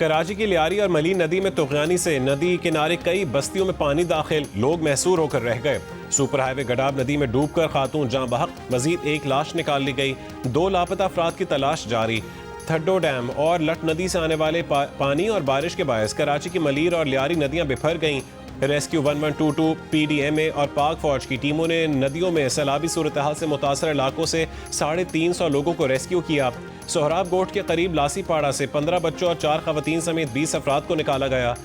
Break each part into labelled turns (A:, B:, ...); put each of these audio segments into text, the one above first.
A: कराची की लियारी और मलीन नदी में तुगयानी से नदी किनारे कई बस्तियों में पानी दाखिल, लोग महसूर होकर रह गए। सुपर हाईवे गडाब नदी में डूबकर खातून जाँ बहक, मजीद एक लाश निकाल ली गई। 2 लापता अफराद की तलाश जारी। थड्डो डैम और लट नदी से आने वाले पानी और बारिश के बायस कराची की मलीर और लियारी नदियां बिफर गईं। रेस्क्यू 1122 PDMA और पाक फौज की टीमों ने नदियों में सैलाबी सूरत हाल से मुतासर इलाकों से 350 लोगों को रेस्क्यू किया। सोहराब गोट के करीब लासी पाड़ा से 15 बच्चों और 4 खवातीन समेत 20 अफराद को निकाला गया।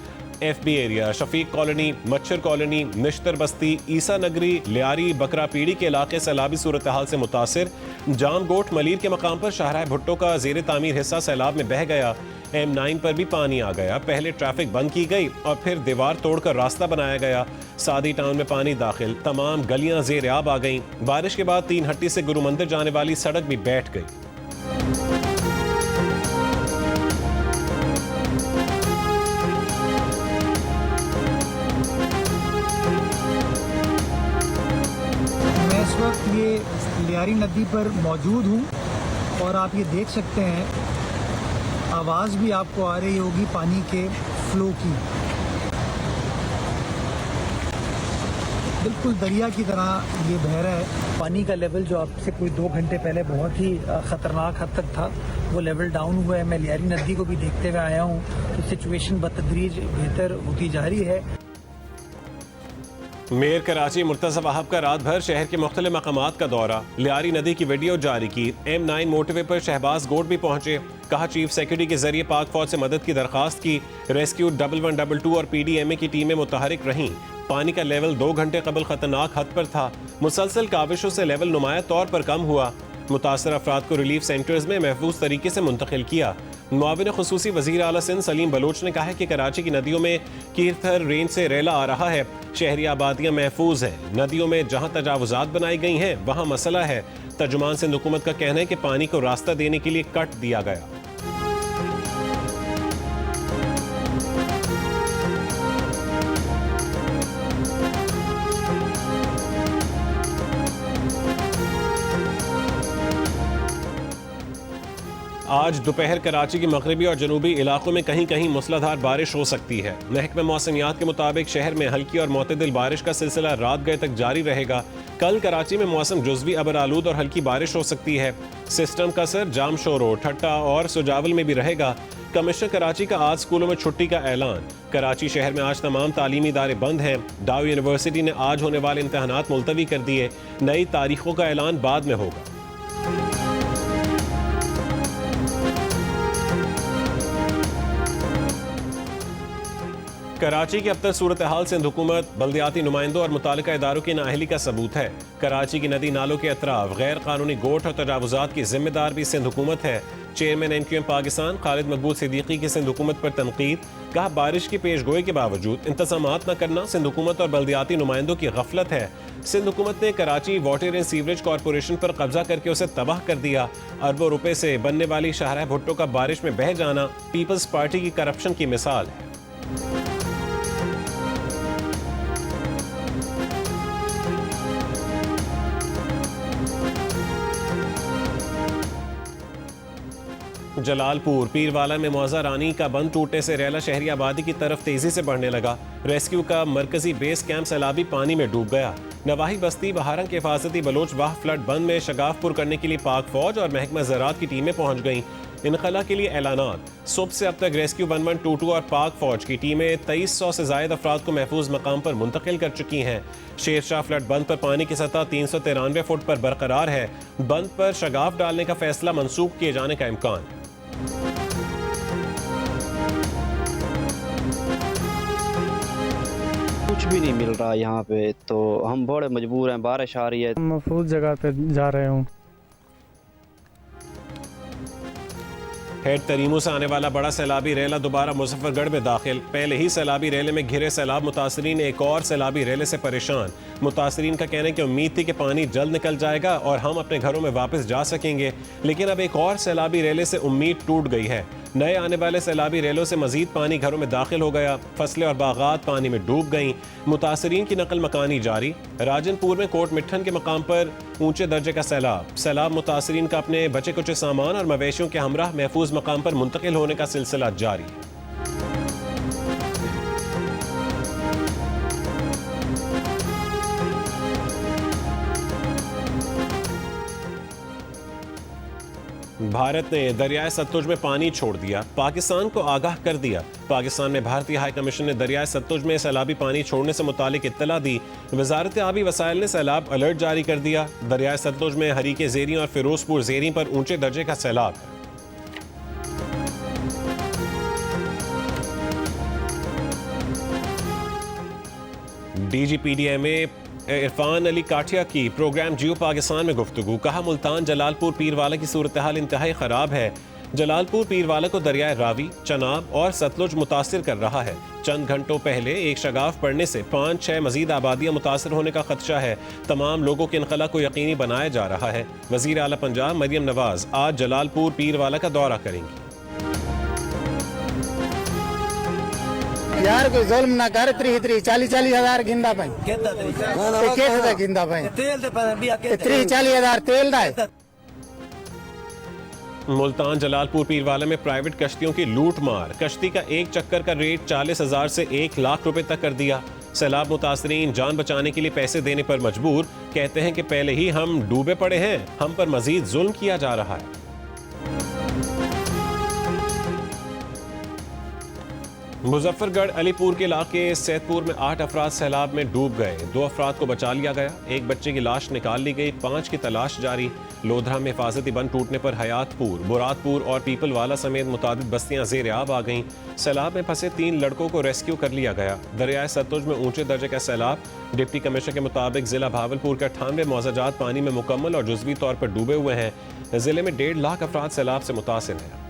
A: FB एरिया, शफीक कॉलोनी, मच्छर कॉलोनी, निश्तर बस्ती, ईसा नगरी, लियारी, बकरा पीड़ी के इलाके सैलाबी सूरत हाल से मुतासर। जाम गोट मलीर के मकाम पर शाहराह भुट्टो का जेर तामीर हिस्सा सैलाब में बह गया। M9 पर भी पानी आ गया। पहले ट्रैफिक बंद की गई और फिर दीवार तोड़कर रास्ता बनाया गया। सादी टाउन में पानी दाखिल, तमाम गलियां जेर आब आ गईं। बारिश के बाद 3 हट्टी से गुरु मंदिर जाने वाली सड़क भी बैठ गई।
B: मैं इस वक्त ये लियारी नदी पर मौजूद हूँ और आप ये देख सकते हैं, आवाज़ भी आपको आ रही होगी पानी के फ्लो की। बिल्कुल दरिया की तरह ये बह रहा है। पानी का लेवल जो आपसे कोई 2 घंटे पहले बहुत ही ख़तरनाक हद तक था, वो लेवल डाउन हुआ है। मैं लियारी नदी को भी देखते हुए आया हूँ तो सिचुएशन बतदरीज बेहतर होती जा रही है।
A: मेयर कराची मुर्तज़ा वहाब का रात भर शहर के मुख्तलिफ मकामात का दौरा, लियारी नदी की वीडियो जारी की। M9 मोटरवे पर शहबाज गोट भी पहुंचे, कहा चीफ सेक्रेटरी के जरिए पाक फौज से मदद की दरखास्त की। रेस्क्यू 1122 और PDMA की टीमें मुतहरिक रहीं। पानी का लेवल 2 घंटे कबल खतरनाक हद पर था। मुसलसल काविशों से लेवल नुमाया तौर पर कम हुआ। मुतासर अफराद को रिलीफ सेंटर्स में महफूज तरीके से मुंतकिल किया। मुआविन खुसूसी वज़ीर आला सिंध सलीम बलोच ने कहा है कि कराची की नदियों में कीरथर रेंज से रेला आ रहा है। शहरी आबादियां महफूज हैं। नदियों में जहां तजावुजात बनाई गई हैं वहां मसला है। तर्जुमान सिंध हुकूमत का कहना है कि पानी को रास्ता देने के लिए कट दिया गया। आज दोपहर कराची के मगरबी और जनूबी इलाकों में कहीं कहीं मूसलाधार बारिश हो सकती है। महकमा मौसमियात के मुताबिक शहर में हल्की और मोतदिल बारिश का सिलसिला रात गए तक जारी रहेगा। कल कराची में मौसम जुज़वी अबर आलूद और हल्की बारिश हो सकती है। सिस्टम का असर जाम शोरो, ठट्टा और सुजावल में भी रहेगा। कमिश्नर कराची का आज स्कूलों में छुट्टी का ऐलान। कराची शहर में आज तमाम तालीमी इदारे बंद हैं। डाउ यूनिवर्सिटी ने आज होने वाले इम्तहानात मुलतवी कर दिए। नई तारीखों का ऐलान बाद में होगा। कराची की अब तक सूरत हाल सिंध हुकूमत, बल्दियाती नुमाइंदों और मुतालिका इदारों की नाअहली का सबूत है। कराची की नदी नालों के अतराफ गैर कानूनी गोट और तजावुजात की जिम्मेदार भी सिंध हुकूमत है। चेयरमैन NQM पाकिस्तान खालिद मकबूल सिद्दीकी की सिंध हुकूमत पर तनकीद। कहा बारिश की पेश गोई के बावजूद इंतजामात न करना सिंध हुकूमत और बल्दियाती नुमाइंदों की गफलत है। सिंध हुकूमत ने Karachi water and sewerage corporation पर कब्जा करके उसे तबाह कर दिया। अरबों रुपए से बनने वाली शाहराह भुट्टो का बारिश में बह जाना पीपल्स पार्टी की करप्शन की मिसाल है। जलालपुर पीरवाला में मौजा रानी का बंद टूटने से रेला शहरी आबादी की तरफ तेजी से बढ़ने लगा। रेस्क्यू का मरकजी बेस कैंप सैलाबी पानी में डूब गया। नवाही बस्ती बहारंग के हिफाजती बलोच वाह फ्लड बंद में शगाफपुर करने के लिए पाक फौज और महकमा ज़राअत की टीमें पहुंच गईं। इनखला के लिए ऐलानात। सुबह से अब तक रेस्क्यू 1122 और पाक फौज की टीमें 2300 से ज्यादा अफराद को महफूज मकाम पर मुंतकिल कर चुकी हैं। शेरशाह फ्लड बंद पर पानी की सतह 393 फुट पर बरकरार है। बंद पर शगाफ डालने का फैसला मनसूख किए जाने का इम्कान है।
C: कुछ भी नहीं मिल रहा यहाँ पे, तो हम बड़े मजबूर हैं। बारिश आ रही है,
D: महफूज जगह पे जा रहे हूँ।
A: हेड तरीमू से आने वाला बड़ा सैलाबी रेला दोबारा मुजफ्फरगढ़ में दाखिल। पहले ही सैलाबी रेले में घिरे सैलाब मुतासरीन एक और सैलाबी रेले से परेशान। मुतासरीन का कहना है कि उम्मीद थी कि पानी जल्द निकल जाएगा और हम अपने घरों में वापस जा सकेंगे, लेकिन अब एक और सैलाबी रेले से उम्मीद टूट गई है। नए आने वाले सैलाबी रेलों से मजीद पानी घरों में दाखिल हो गया। फसलें और बागात पानी में डूब गईं। मुतासरीन की नकल मकानी जारी। राजनपुर में कोट मिट्ठन के मकाम पर ऊंचे दर्जे का सैलाब मुतासरीन का अपने बचे कुचे सामान और मवेशियों के हमराह महफूज मकाम पर मुंतकिल होने का सिलसिला जारी है। भारत ने दरियाए सतलुज में पानी छोड़ दिया, पाकिस्तान को आगाह कर दिया। पाकिस्तान में भारतीय हाई कमीशन ने दरियाए सतलुज में सैलाबी पानी छोड़ने से मुतालिक इत्तला दी। वजारत आबी वसाइल ने सैलाब अलर्ट जारी कर दिया। दरियाए सतलुज में हरीके ज़ेरी और फिरोजपुर ज़ेरी पर ऊंचे दर्जे का सैलाब है। DGPDMA इरफान अली काठिया की प्रोग्राम जियो पाकिस्तान में गुफ्तगू। कहा, मुल्तान जलालपुर पीरवाला की सूरत हाल इंतहाई ख़राब है। जलालपुर पीरवाला को दरियाए रावी, चनाब और सतलुज मुतासिर कर रहा है। चंद घंटों पहले एक शगाफ पड़ने से 5-6 मजीद आबादियाँ मुतासिर होने का खदशा है। तमाम लोगों के इनखला को यकीनी बनाया जा रहा है। वज़ीर आला पंजाब मरियम नवाज आज जलालपुर पीरवाला का दौरा करेंगी।
E: यार कोई जुल्म ना कर, 30-40 हज़ार गिंदा पाई गिंदा पाई 30-40 हज़ार तेल दा है।
A: मुल्तान जलालपुर पीरवाला में प्राइवेट कश्तियों की लूट मार। कश्ती का एक चक्कर का रेट 40,000 से 1 लाख रुपए तक कर दिया। सैलाब मुतासरीन जान बचाने के लिए पैसे देने पर मजबूर। कहते हैं कि पहले ही हम डूबे पड़े हैं, हम पर मजीद जुल्म किया जा रहा है। मुजफ्फरगढ़ अलीपुर के इलाके सैदपुर में 8 अफराद सैलाब में डूब गए। 2 अफराद को बचा लिया गया। एक बच्चे की लाश निकाल ली गई। 5 की तलाश जारी। लोधरा में हिफाजती बंद टूटने पर हयातपुर, बुरादपुर और पीपलवाला समेत मुतादिद बस्तियां ज़ेर आब आ गईं। सैलाब में फंसे 3 लड़कों को रेस्क्यू कर लिया गया। दरियाए सतलुज में ऊंचे दर्जे का सैलाब। डिप्टी कमिश्नर के मुताबिक जिला भावलपुर के 98 मौजाजात पानी में मुकम्मल और जुज़वी तौर पर डूबे हुए हैं। जिले में 1.5 लाख अफराद सैलाब से मुतासिर हैं।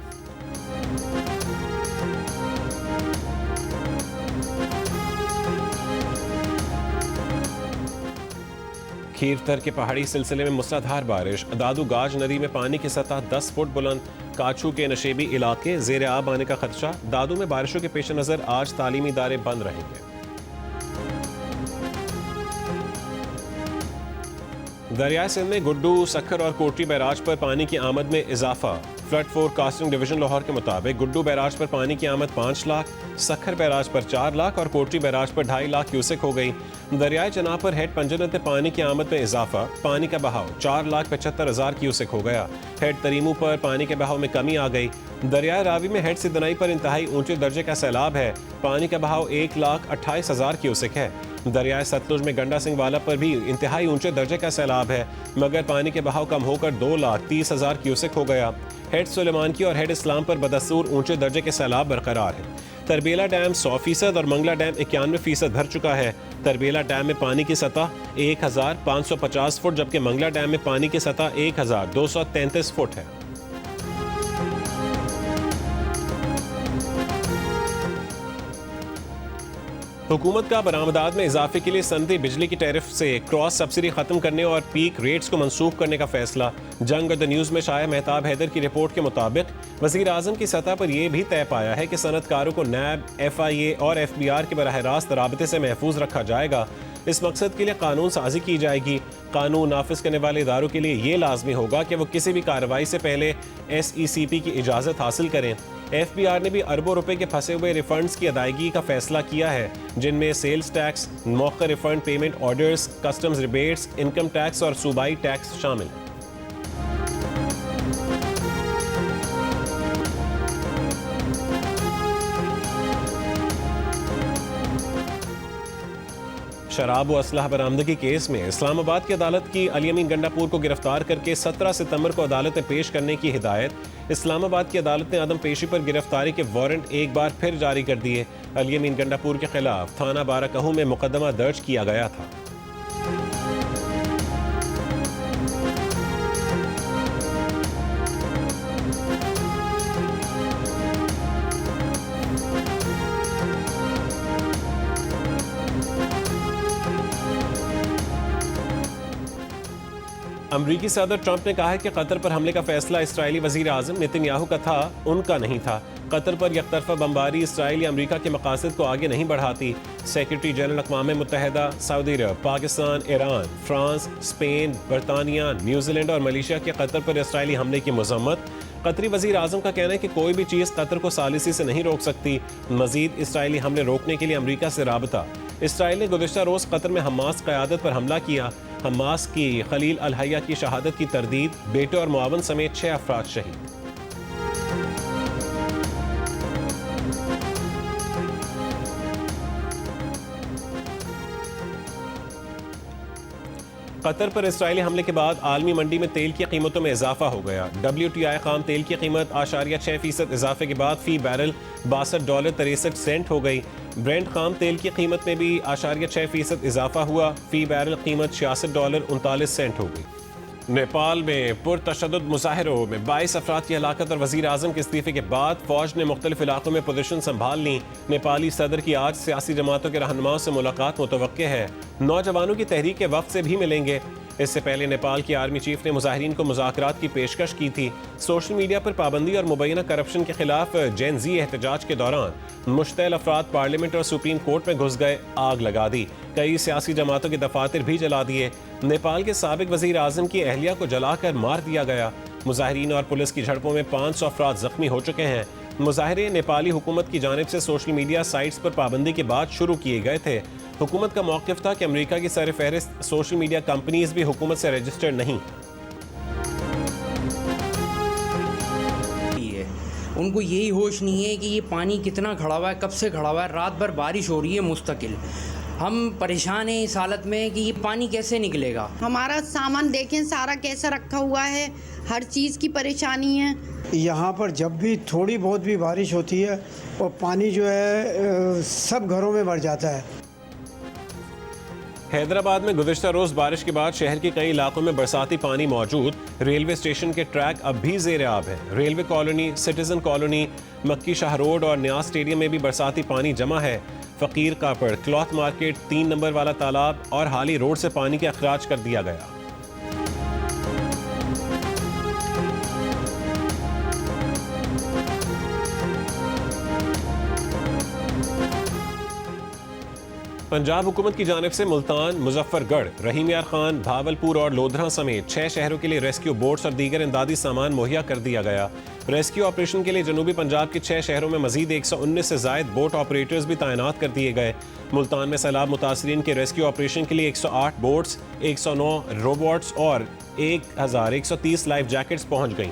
A: खीरथर के पहाड़ी सिलसिले में मूसलाधार बारिश। दादू गाज नदी में पानी की सतह 10 फुट बुलंद। काछू के नशेबी इलाके ज़ेर आब आने का खदशा। दादू में बारिशों के पेश नज़र आज तालीमी इदारे बंद रहेंगे। दरियाए सिंध में गुड्डू, सखर और कोटरी बैराज पर पानी की आमद में इजाफा। फ्लड फोरकास्टिंग डिवीजन लाहौर के मुताबिक गुड्डू बैराज पर पानी की आमद 5 लाख, सखर बैराज पर 4 लाख और कोटरी बैराज पर 2.5 लाख क्यूसेक हो गई। दरियाए चनाब पर हेड पंजनत में पानी की आमद में इजाफा। पानी का बहाव 4,75,000 क्यूसेक हो गया। हेड तरीमू पर पानी के बहाव में कमी आ गई। दरियाए रावी में हेड सिदनाई पर इंतहाई ऊंचे दर्जे का सैलाब है। पानी का बहाव 1,28,000 क्यूसेक है। दरियाए सतलुज में गंडा सिंह वाला पर भी इंतहाई ऊंचे दर्जे का सैलाब है, मगर पानी के बहाव कम होकर 2,30,000 क्यूसेक हो गया। हेड सुलेमान की और हेड इस्लाम पर बदस्तूर ऊंचे दर्जे के सैलाब बरकरार है। तरबेला डैम 100% और मंगला डैम 91% भर चुका है। तरबेला डैम में पानी की सतह 1,550 फुट, जबकि मंगला डैम में पानी की सतह 1,233 फुट है। हुकूमत का बरामदात में इजाफे के लिए सनती बिजली की टैरिफ से क्रॉस सब्सिडी खत्म करने और पीक रेट्स को मंसूख करने का फैसला। जंग द न्यूज़ में शाया मेहताब हैदर की रिपोर्ट के मुताबिक वज़ीर आज़म की सतह पर यह भी तय पाया है कि सनतकारों को नैब, FIA और FBR के बराह रास्त राबते से महफूज रखा जाएगा। इस मकसद के लिए कानून साजी की जाएगी। कानून नाफिज करने वाले इदारों के लिए ये लाजमी होगा कि वो किसी भी कार्रवाई से पहले SECP की इजाज़त हासिल करें। FBR ने भी अरबों रुपए के फंसे हुए रिफंड्स की अदायगी का फैसला किया है, जिनमें सेल्स टैक्स, मौका refund payment orders, customs rebates, income tax और सूबाई टैक्स शामिल हैं। शराब व असलहा बरामदगी केस में इस्लामाबाद की अदालत की अली अमीन गंडापुर को गिरफ्तार करके 17 सितंबर को अदालत में पेश करने की हिदायत। इस्लामाबाद की अदालत ने अदम पेशी पर गिरफ्तारी के वारंट एक बार फिर जारी कर दिए। अली अमीन गंडापुर के खिलाफ थाना बाराकहू में मुकदमा दर्ज किया गया था। अमरीकी सदर ट्रंप ने कहा है कि कतर पर हमले का फैसला इसराइली वजीर आज़म नेतन्याहू का था, उनका नहीं था। कतर पर यकतरफा बमबारी इसराइल या अमरीका के मकासद को आगे नहीं बढ़ाती। सेक्रेटरी जनरल अक़वाम मुत्तहिदा, सऊदी अरब, पाकिस्तान, ईरान, फ्रांस, स्पेन, बरतानिया, न्यूजीलैंड और मलेशिया के कतर पर इसराइली हमले की मजम्मत। कतरी वजीर आज़म का कहना है कि कोई भी चीज़ कतर को सालिसी से नहीं रोक सकती। मजीद इसराइली हमले रोकने के लिए अमरीका से राबता। इसराइल ने गुज़िश्ता रोज़ कतर में हमास क़यादत पर हमला किया। हमास की खलील अल हया की शहादत की तरदीद, बेटे और मुआवन समेत 6 अफराद शहीद। कतर पर इसराइली हमले के बाद आलमी मंडी में तेल की कीमतों में इजाफा हो गया। WTI खाम तेल की कीमत 8.6% इजाफे के बाद फी बैरल $62.63 हो गई। ब्रेंट खाम तेल की कीमत में भी 8.6% इजाफा हुआ, फी बैरल कीमत $66.39 हो गई। नेपाल में पुरतशद्दुद मुजाहिरों में 22 अफराद की हलाकत और वज़ीर आज़म के इस्तीफे के बाद फौज ने मुख्तलिफ इलाकों में पोजीशन संभाल ली। नेपाली सदर की आज सियासी जमातों के रहनुमाओं से मुलाकात मुतवक्के है। नौजवानों की तहरीक के वक्त से भी मिलेंगे। इससे पहले नेपाल की आर्मी चीफ ने मुजाहिरीन को मुज़ाकरात की पेशकश की थी। सोशल मीडिया पर पाबंदी और मुबैना करप्शन के खिलाफ जेन ज़ी एहतजाज के दौरान मुश्तैल अफराद पार्लियामेंट और सुप्रीम कोर्ट में घुस गए, आग लगा दी। कई सियासी जमातों के दफातर भी जला दिए। नेपाल के साबिक वज़ीर आज़म की अहलिया को जलाकर मार दिया गया। मुजाहिरीन और पुलिस की झड़पों में 500 अफराद जख्मी हो चुके हैं। मुजाहिरे नेपाली हुकूमत की जानिब से सोशल मीडिया साइट्स पर पाबंदी के बाद शुरू किए गए थे। हुकूमत का मौक़िफ़ था कि अमेरिका की सर फहरिस्त सोशल मीडिया कंपनीज भी हुकूमत से रजिस्टर्ड नहीं।
F: उनको यही होश नहीं है कि ये पानी कितना खड़ा हुआ है, कब से खड़ा हुआ है। रात भर बारिश हो रही है मुस्तकिल। हम परेशान हैं इस हालत में कि ये पानी कैसे निकलेगा।
G: हमारा सामान देखें सारा कैसा रखा हुआ है, हर चीज़ की परेशानी है।
H: यहाँ पर जब भी थोड़ी बहुत भी बारिश होती है और पानी जो है सब घरों में भर जाता है।
A: हैदराबाद में गुज़िश्ता रोज़ बारिश के बाद शहर के कई इलाकों में बरसाती पानी मौजूद। रेलवे स्टेशन के ट्रैक अब भी ज़ेर आब है। रेलवे कॉलोनी, सिटीजन कॉलोनी, मक्की शाह रोड और न्याज स्टेडियम में भी बरसाती पानी जमा है। फ़कीर कापड़, क्लॉथ मार्केट, 3 नंबर वाला तालाब और हाली रोड से पानी के अखराज कर दिया गया। पंजाब हुकूमत की जानिब से मुल्तान, मुजफ्फरगढ़, रहीम यार खान, भावलपुर और लोधरा समेत 6 शहरों के लिए रेस्क्यू बोट्स और दीगर इमदादी सामान मुहैया कर दिया गया। रेस्क्यू ऑपरेशन के लिए जनूबी पंजाब के 6 शहरों में मजीद 119 से ज़ायद बोट ऑपरेटर्स भी तैनात कर दिए गए। मुल्तान में सैलाब मुतासरीन के रेस्क्यू ऑपरेशन के लिए 108 बोट्स, 109 रोबोट्स और 1130 लाइफ जैकेट्स पहुँच गई।